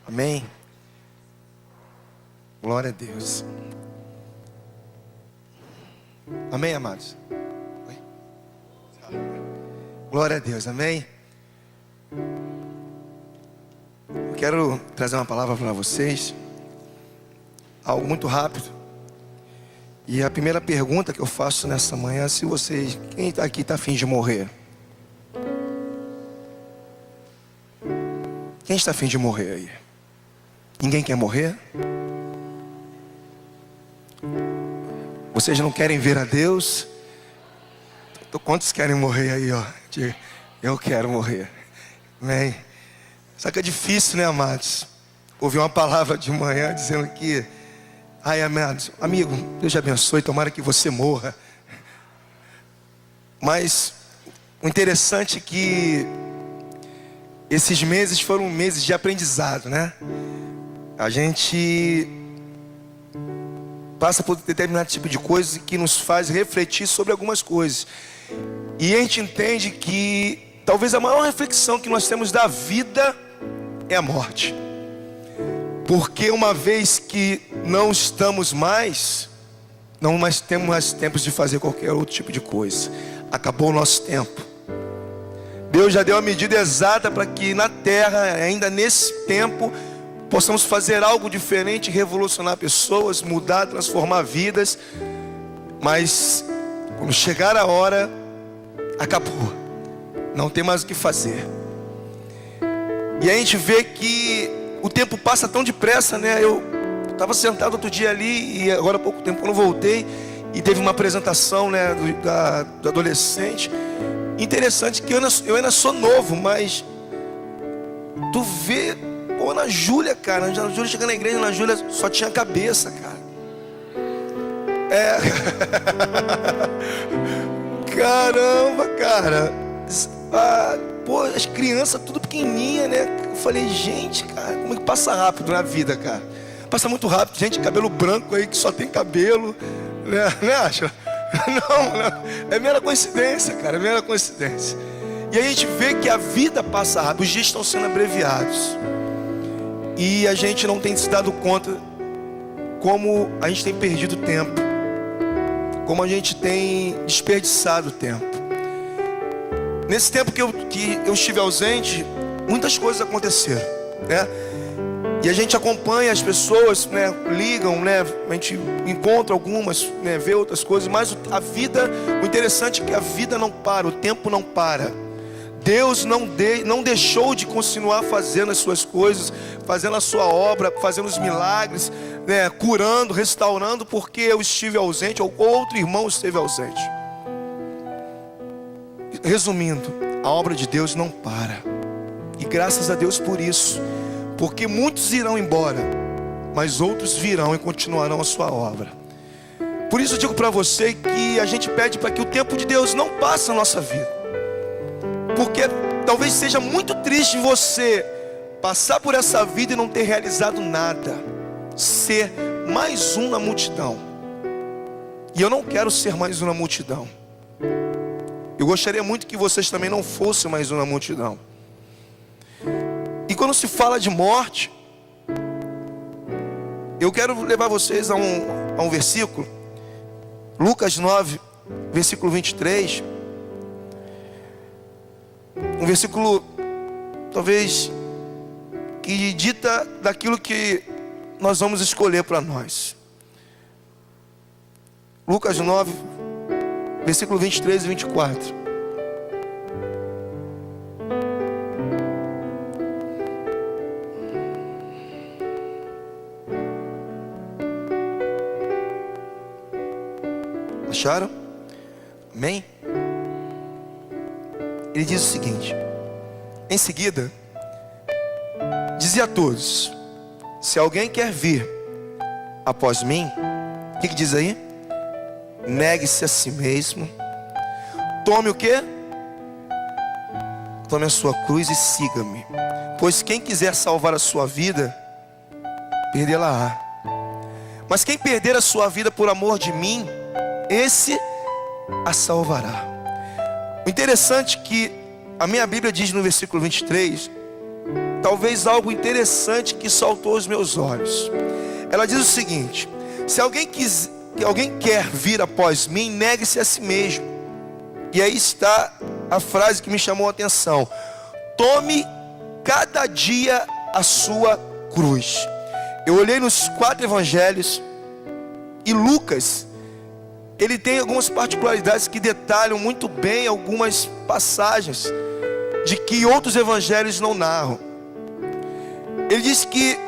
Amém? Glória a Deus. Amém, amados? Oi? Glória a Deus, amém? Eu quero trazer uma palavra para vocês, algo muito rápido. E a primeira pergunta que eu faço nessa manhã é se vocês, quem está aqui está a fim de morrer? Quem está a fim de morrer aí? Ninguém quer morrer? Vocês não querem ver a Deus? Então, quantos querem morrer aí, ó? Eu quero morrer. Amém? Só que é difícil, né, amados? Ouvir uma palavra de manhã dizendo que, ai, amados, amigo, Deus te abençoe, tomara que você morra. Mas o interessante é que esses meses foram meses de aprendizado, né? A gente passa por determinado tipo de coisa que nos faz refletir sobre algumas coisas. E a gente entende que talvez a maior reflexão que nós temos da vida é a morte. Porque uma vez que não estamos mais, não mais temos mais tempo de fazer qualquer outro tipo de coisa. Acabou o nosso tempo. Deus já deu a medida exata para que na terra, ainda nesse tempo, possamos fazer algo diferente, revolucionar pessoas, mudar, transformar vidas. Mas quando chegar a hora, acabou. Não tem mais o que fazer. E a gente vê que o tempo passa tão depressa, né? Eu estava sentado outro dia ali, e agora há pouco tempo quando eu voltei, e teve uma apresentação, né, do adolescente. Interessante que eu ainda sou novo, mas tu vê, pô, Ana Júlia, cara, a Ana Júlia chegando na igreja, a Ana Júlia só tinha cabeça, cara. Caramba, cara. Pô, as crianças tudo pequenininha, né? Eu falei, gente, cara, como é que passa rápido na vida, cara? Passa muito rápido, gente, cabelo branco aí que só tem cabelo, né, acha? Não, é mera coincidência, cara, é mera coincidência. E a gente vê que a vida passa rápido, os dias estão sendo abreviados. E a gente não tem se dado conta como a gente tem perdido tempo, como a gente tem desperdiçado tempo. Nesse tempo que eu estive ausente, muitas coisas aconteceram, né? E a gente acompanha as pessoas, né? Ligam, né? A gente encontra algumas, né? Vê outras coisas. Mas a vida, o interessante é que a vida não para, o tempo não para. Deus não deixou de continuar fazendo as suas coisas, fazendo a sua obra, fazendo os milagres, né? Curando, restaurando, porque eu estive ausente ou outro irmão esteve ausente. Resumindo, a obra de Deus não para. E graças a Deus por isso. Porque muitos irão embora, mas outros virão e continuarão a sua obra. Por isso eu digo para você que a gente pede para que o tempo de Deus não passe na nossa vida. Porque talvez seja muito triste você passar por essa vida e não ter realizado nada. Ser mais um na multidão. E eu não quero ser mais um na multidão. Eu gostaria muito que vocês também não fossem mais um na multidão. E quando se fala de morte, eu quero levar vocês a um versículo. Lucas 9, versículo 23. Um versículo, talvez, que dita daquilo que nós vamos escolher para nós. Lucas 9, versículo 23 e 24. Acharam? Amém? Ele diz o seguinte: em seguida, dizia a todos: se alguém quer vir após mim, o que diz aí? Negue-se a si mesmo. Tome o quê? Tome a sua cruz e siga-me. Pois quem quiser salvar a sua vida, perdê-la-á. Mas quem perder a sua vida por amor de mim, esse a salvará. O interessante é que a minha Bíblia diz no versículo 23 talvez algo interessante que saltou aos meus olhos. Ela diz o seguinte: se alguém quer vir após mim, negue-se a si mesmo. E aí está a frase que me chamou a atenção: tome cada dia a sua cruz. Eu olhei nos 4 evangelhos, e Lucas, ele tem algumas particularidades que detalham muito bem algumas passagens de que outros evangelhos não narram. Ele diz que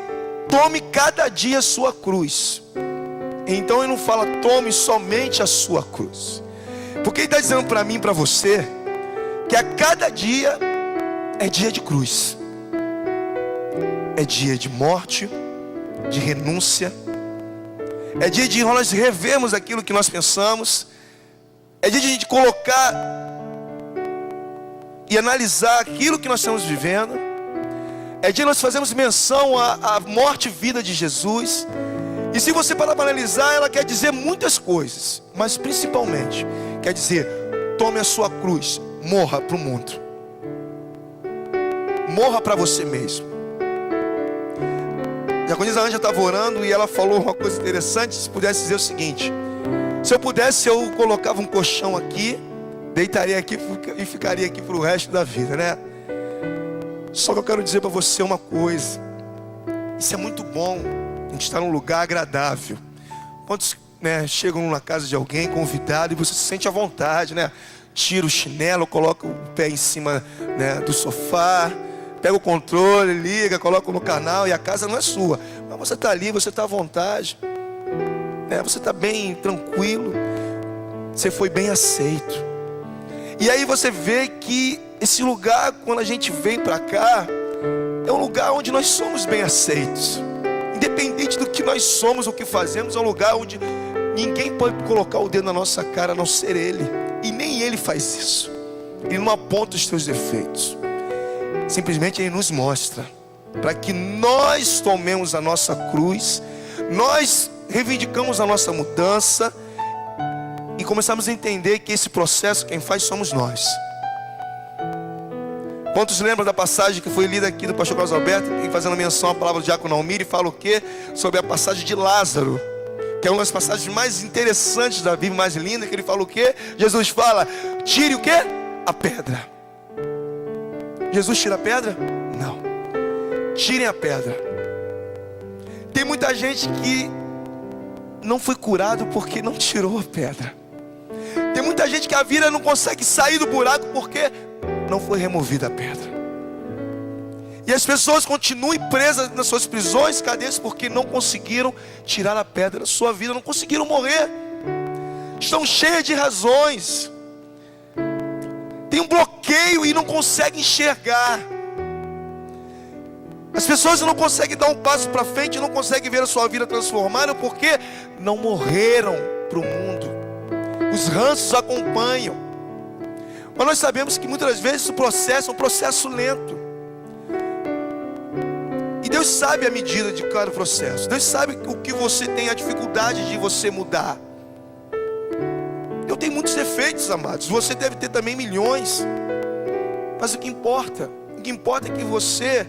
tome cada dia a sua cruz. Então ele não fala tome somente a sua cruz, porque ele está dizendo para mim e para você que a cada dia é dia de cruz, é dia de morte, de renúncia, é dia de nós revermos aquilo que nós pensamos, é dia de a gente colocar e analisar aquilo que nós estamos vivendo, é dia de nós fazermos menção à morte e vida de Jesus. E se você parar para analisar, ela quer dizer muitas coisas, mas principalmente quer dizer: tome a sua cruz, morra para o mundo, morra para você mesmo. Já quando a Anja estava orando e ela falou uma coisa interessante, se pudesse dizer o seguinte: se eu pudesse, eu colocava um colchão aqui, deitaria aqui e ficaria aqui para o resto da vida, né? Só que eu quero dizer para você uma coisa: isso é muito bom, a gente está num lugar agradável. Quantos, né, chegam na casa de alguém convidado e você se sente à vontade, né? Tira o chinelo, coloca o pé em cima, né, do sofá, pega o controle, liga, coloca no canal, e a casa não é sua, mas você está ali, você está à vontade, né? Você está bem tranquilo, você foi bem aceito. E aí você vê que esse lugar, quando a gente vem para cá, é um lugar onde nós somos bem aceitos. Independente do que nós somos, o que fazemos, é um lugar onde ninguém pode colocar o dedo na nossa cara a não ser Ele. E nem Ele faz isso. Ele não aponta os teus defeitos. Simplesmente Ele nos mostra, para que nós tomemos a nossa cruz, nós reivindicamos a nossa mudança e começamos a entender que esse processo quem faz somos nós. Quantos lembram da passagem que foi lida aqui do pastor Carlos Alberto, fazendo menção à palavra do diácono Almir, e fala o quê? Sobre a passagem de Lázaro, que é uma das passagens mais interessantes da Bíblia, mais linda, que ele fala o quê? Jesus fala: tire o quê? A pedra. Jesus tira a pedra? Não. Tirem a pedra. Tem muita gente que não foi curado porque não tirou a pedra. Tem muita gente que a vida não consegue sair do buraco porque não foi removida a pedra. E as pessoas continuam presas nas suas prisões, cadeias, porque não conseguiram tirar a pedra da sua vida, não conseguiram morrer. Estão cheias de razões, tem um bloqueio e não conseguem enxergar. As pessoas não conseguem dar um passo para frente, não conseguem ver a sua vida transformada, porque não morreram para o mundo. Os ranços acompanham. Mas nós sabemos que muitas vezes o processo é um processo lento. E Deus sabe a medida de cada processo. Deus sabe o que você tem a dificuldade de você mudar. Eu tenho muitos defeitos, amados. Você deve ter também milhões. Mas o que importa é que você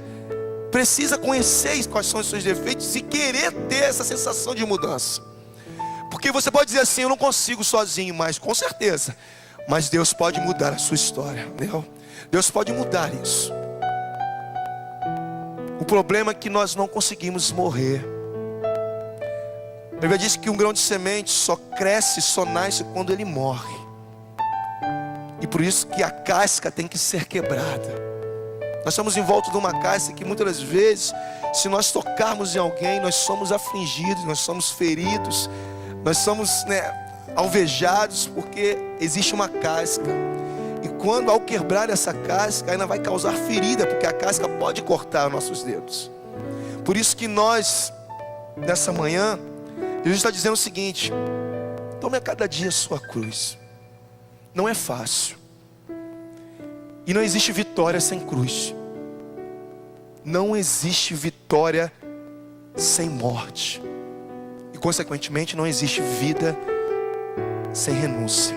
precisa conhecer quais são os seus defeitos e querer ter essa sensação de mudança. Porque você pode dizer assim: eu não consigo sozinho, mas com certeza. Mas Deus pode mudar a sua história, entendeu? Deus pode mudar isso. O problema é que nós não conseguimos morrer. A Bíblia diz que um grão de semente só cresce, só nasce quando ele morre. E por isso que a casca tem que ser quebrada. Nós estamos em volta de uma casca que muitas das vezes, se nós tocarmos em alguém, nós somos afligidos, nós somos feridos, nós somos, alvejados, porque existe uma casca. E quando ao quebrar essa casca, ainda vai causar ferida, porque a casca pode cortar nossos dedos. Por isso que nós, nessa manhã, Jesus está dizendo o seguinte: tome a cada dia a sua cruz. Não é fácil. E não existe vitória sem cruz. Não existe vitória sem morte. E consequentemente não existe vida sem renúncia.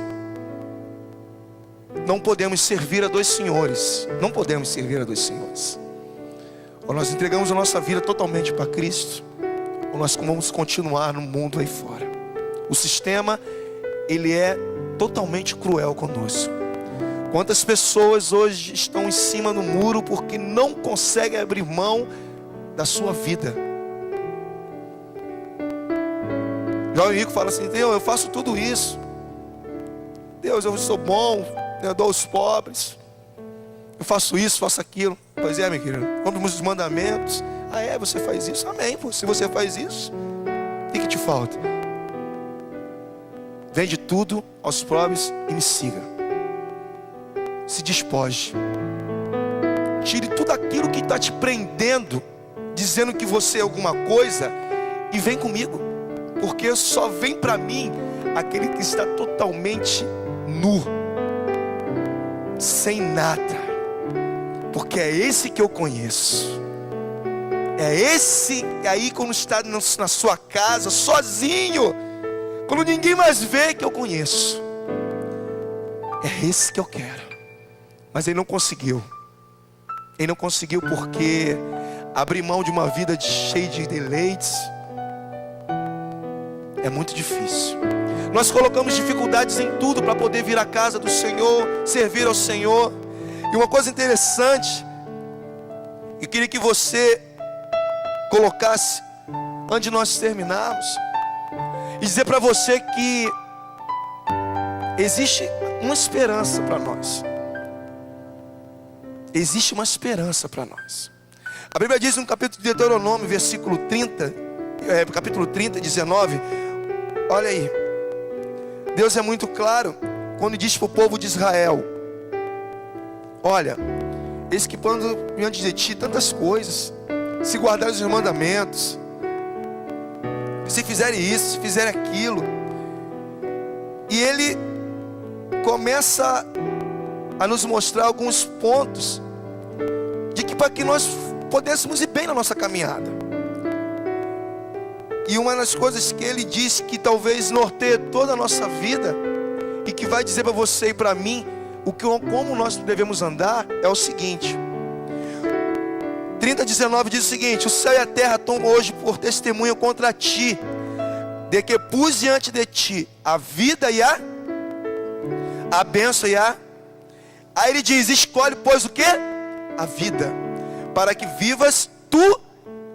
Não podemos servir a dois senhores. Não podemos servir a dois senhores. Ou nós entregamos a nossa vida totalmente para Cristo, ou nós vamos continuar no mundo aí fora. O sistema, ele é totalmente cruel conosco. Quantas pessoas hoje estão em cima do muro porque não conseguem abrir mão da sua vida? Já o Rico fala assim: Deus, eu faço tudo isso. Deus, eu sou bom, eu dou aos pobres, eu faço isso, faço aquilo. Pois é, meu querido, cumprimos os mandamentos. Ah, é? Você faz isso? Amém. Se você faz isso, o que te falta? Vende tudo aos pobres e me siga. Se despoje. Tire tudo aquilo que está te prendendo, dizendo que você é alguma coisa, e vem comigo. Porque só vem para mim aquele que está totalmente nu, sem nada. Porque é esse que eu conheço. É esse aí, quando está na sua casa, sozinho, quando ninguém mais vê, que eu conheço. É esse que eu quero. Mas ele não conseguiu. Ele não conseguiu porque abrir mão de uma vida cheia de deleites é muito difícil. Nós colocamos dificuldades em tudo para poder vir à casa do Senhor, servir ao Senhor. E uma coisa interessante, eu queria que você colocasse, antes de nós terminarmos, e dizer para você que existe uma esperança para nós. Existe uma esperança para nós. A Bíblia diz no capítulo de Deuteronômio, versículo 30, capítulo 30, 19, olha aí, Deus é muito claro quando diz para o povo de Israel: olha, eis que pondo diante de ti tantas coisas, se guardarem os mandamentos, se fizerem isso, se fizerem aquilo. E ele começa a nos mostrar alguns pontos de que para que nós pudéssemos ir bem na nossa caminhada. E uma das coisas que ele diz que talvez norteie toda a nossa vida, e que vai dizer para você e para mim como nós devemos andar, é o seguinte: 30:19 diz o seguinte: o céu e a terra tomam hoje por testemunho contra ti, de que pus diante de ti a vida e a bênção e a... Aí ele diz: escolhe, pois, o que? A vida, para que vivas tu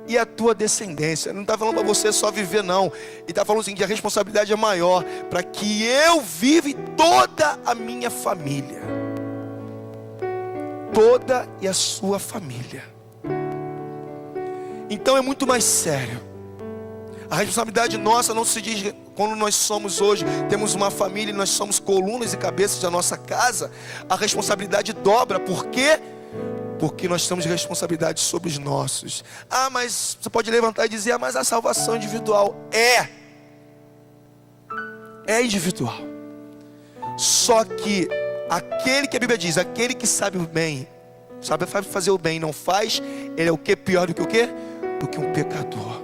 e a tua descendência. Não está falando para você só viver, não. Ele está falando assim, que a responsabilidade é maior, para que eu viva e toda a minha família. Toda e a sua família. Então é muito mais sério. A responsabilidade nossa não se diz quando nós somos hoje, temos uma família e nós somos colunas e cabeças da nossa casa. A responsabilidade dobra. Por quê? Porque nós temos responsabilidade sobre os nossos. Ah, mas você pode levantar e dizer: ah, mas a salvação individual é individual. Só que aquele que a Bíblia diz, aquele que sabe o bem, sabe fazer o bem e não faz, ele é o que? Pior do que o que? Do que um pecador.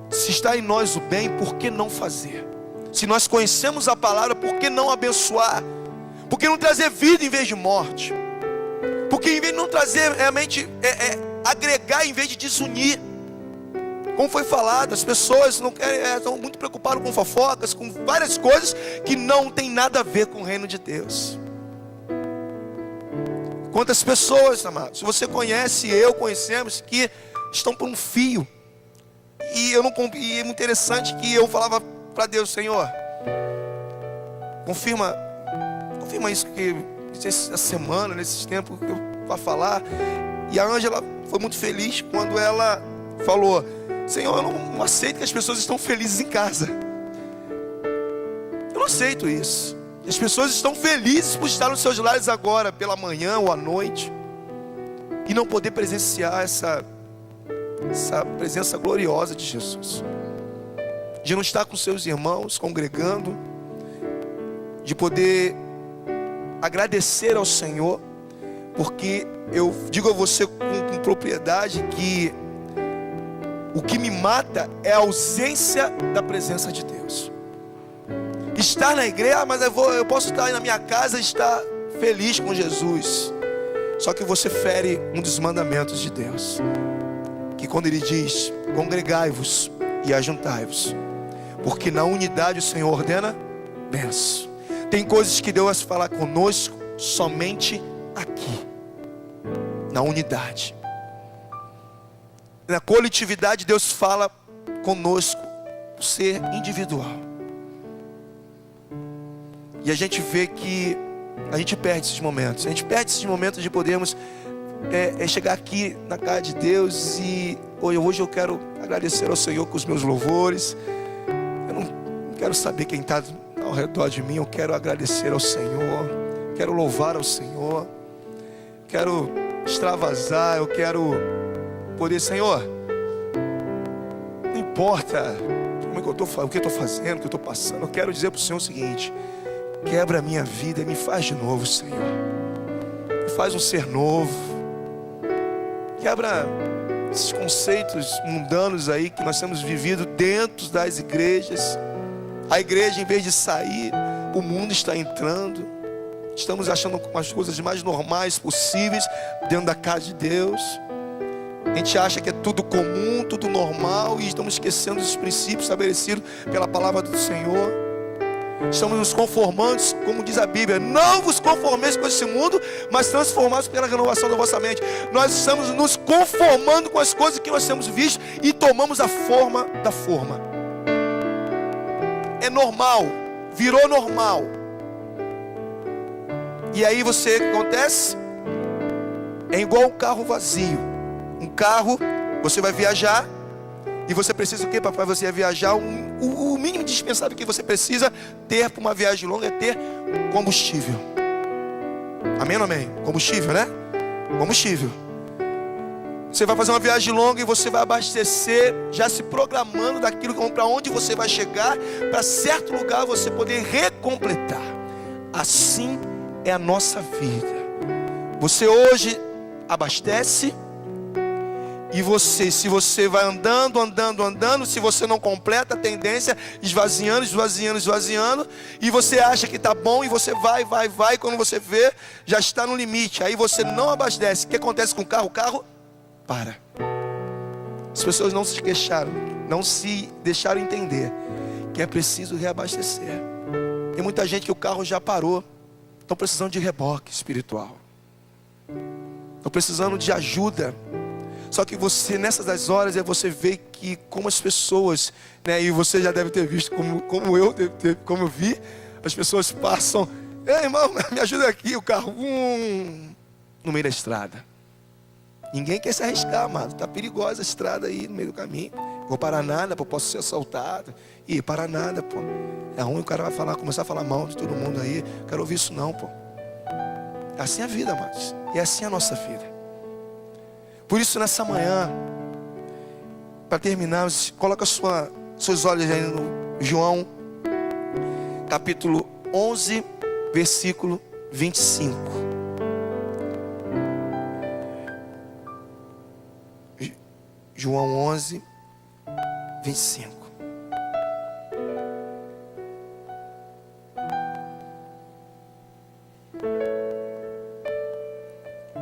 Se está em nós o bem, por que não fazer? Se nós conhecemos a palavra, por que não abençoar? Por que não trazer vida em vez de morte? Porque em vez de não trazer realmente, agregar em vez de desunir. Como foi falado, as pessoas não querem, estão muito preocupadas com fofocas, com várias coisas que não tem nada a ver com o reino de Deus. Quantas pessoas, amados, se você conhece, eu conhecemos, que estão por um fio. E é muito interessante que eu falava para Deus: Senhor, confirma isso que essa semana, nesses tempos que eu vou falar. E a Ângela foi muito feliz quando ela falou: Senhor, eu não aceito que as pessoas estão felizes em casa. Eu não aceito isso. As pessoas estão felizes por estar nos seus lares agora, pela manhã ou à noite, e não poder presenciar essa presença gloriosa de Jesus, de não estar com seus irmãos congregando, de poder agradecer ao Senhor, porque eu digo a você com propriedade que o que me mata é a ausência da presença de Deus. Estar na igreja, mas eu posso estar na minha casa e estar feliz com Jesus. Só que você fere um dos mandamentos de Deus, que quando Ele diz: congregai-vos e ajuntai-vos, porque na unidade o Senhor ordena bênção. Tem coisas que Deus vai falar conosco somente aqui, na unidade. Na coletividade Deus fala conosco, o ser individual. E a gente vê que a gente perde esses momentos. A gente perde esses momentos de podermos chegar aqui na casa de Deus e hoje eu quero agradecer ao Senhor com os meus louvores. Eu não quero saber quem está ao redor de mim. Eu quero agradecer ao Senhor, quero louvar ao Senhor, quero extravasar, eu quero poder, Senhor, não importa como é que eu estou, o que eu estou fazendo, o que eu estou passando, eu quero dizer para o Senhor o seguinte: quebra a minha vida e me faz de novo, Senhor. Me faz um ser novo. Quebra esses conceitos mundanos aí que nós temos vivido dentro das igrejas. A igreja, em vez de sair, o mundo está entrando. Estamos achando as coisas mais normais possíveis dentro da casa de Deus. A gente acha que é tudo comum, tudo normal, e estamos esquecendo os princípios estabelecidos pela palavra do Senhor. Estamos nos conformando, como diz a Bíblia: não vos conformeis com esse mundo, mas transformados pela renovação da vossa mente. Nós estamos nos conformando com as coisas que nós temos visto e tomamos a forma da forma. É normal, virou normal. E aí o que acontece? É igual um carro vazio. Um carro, você vai viajar, e você precisa o que para você viajar? O mínimo indispensável que você precisa ter para uma viagem longa é ter combustível. Amém ou não amém? Combustível, né? Combustível. Você vai fazer uma viagem longa e você vai abastecer, já se programando daquilo para onde você vai chegar, para certo lugar você poder recompletar. Assim é a nossa vida. Você hoje abastece, e se você vai andando, se você não completa, a tendência esvaziando, e você acha que está bom, e você vai, quando você vê, já está no limite, aí você não abastece. O que acontece com o carro? O carro para. As pessoas não se queixaram, não se deixaram entender que é preciso reabastecer. Tem muita gente que o carro já parou, estão precisando de reboque espiritual, estão precisando de ajuda. Só que você, nessas horas, você vê que como as pessoas, né, e você já deve ter visto, como eu vi, as pessoas passam: ei, irmão, me ajuda aqui, o carro, no meio da estrada. Ninguém quer se arriscar, amado. Está perigosa a estrada aí no meio do caminho. Vou parar nada, pô, posso ser assaltado. Ih, para nada, pô. É ruim, o cara vai começar a falar mal de todo mundo aí. Quero ouvir isso não, pô. Assim é a vida, amados. E assim é a nossa vida. Por isso, nessa manhã, para terminar, coloca seus olhos aí no João, capítulo 11, versículo 25. João 11, 25.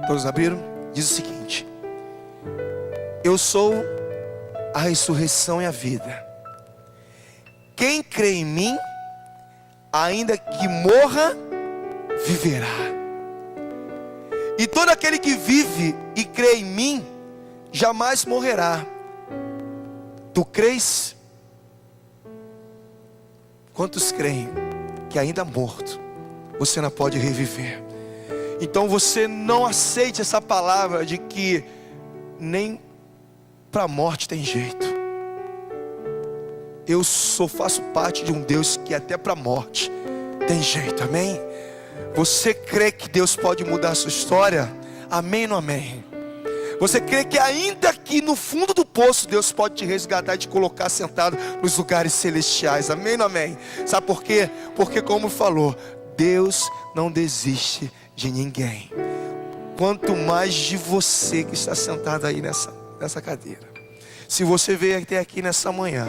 Todos abriram? Diz o seguinte: eu sou a ressurreição e a vida. Quem crê em mim, ainda que morra, viverá. E todo aquele que vive e crê em mim, jamais morrerá. Tu crês? Quantos creem que ainda morto, você não pode reviver? Então você não aceite essa palavra de que nem para a morte tem jeito. Eu faço parte de um Deus que até para a morte tem jeito, amém? Você crê que Deus pode mudar a sua história? Amém ou não amém? Você crê que ainda que no fundo do poço Deus pode te resgatar e te colocar sentado nos lugares celestiais? Amém ou não amém? Sabe por quê? Porque como falou, Deus não desiste de ninguém. Quanto mais de você que está sentado aí nessa cadeira. Se você veio até aqui nessa manhã,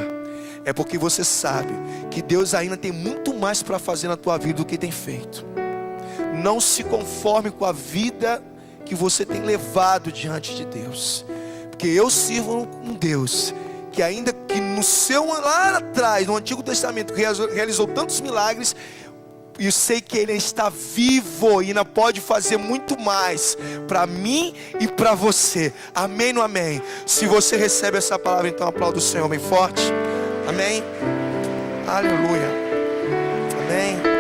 é porque você sabe que Deus ainda tem muito mais para fazer na tua vida do que tem feito. Não se conforme com a vida que você tem levado diante de Deus. Porque eu sirvo um Deus que, ainda que no seu, lá atrás, no Antigo Testamento, realizou tantos milagres, e eu sei que Ele está vivo e ainda pode fazer muito mais para mim e para você. Amém ou amém? Se você recebe essa palavra, então aplauda o Senhor bem forte. Amém? Aleluia. Amém.